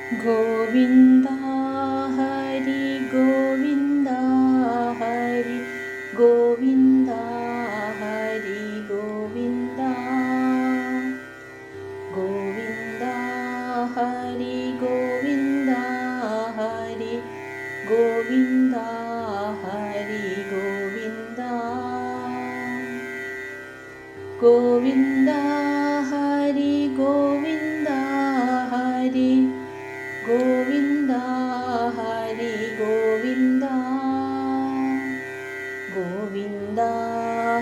Govinda Hari Govinda Hari Govinda Hari Govinda Govinda Hari Govinda Hari Govinda Hari Govinda Govinda Hari Govinda Hari Govinda Hari Govinda Govinda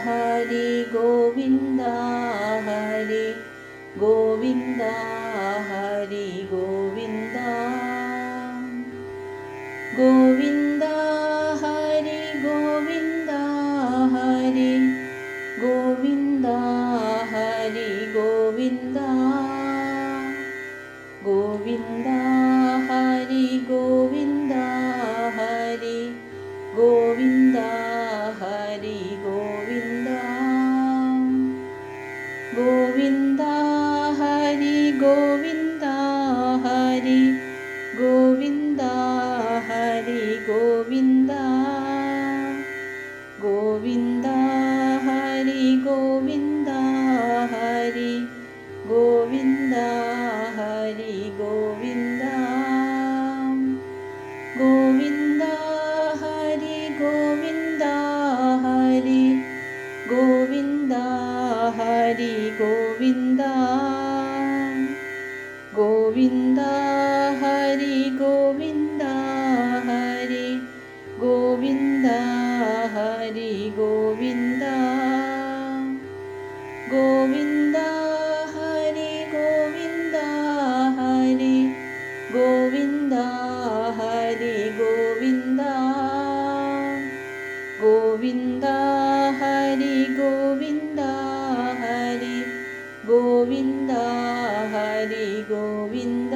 Hari Govinda Hari Govinda Hari Govinda Govinda Hari Govinda Hari Govinda Hari Govinda Govinda Hari Govinda Hari Govinda Hari Govinda Govinda Hari Govinda Hari Govinda Hari Govinda Govinda Hari Govinda Hari Govinda Hari Govinda Govinda Hari Govinda Hari Govinda Hari Govinda Govinda Hari Govinda Hari Govinda Hari Govinda Govinda Hari Govinda Hari Govinda Hari Govinda Govinda Hari Govinda Hari Govinda Hari Govinda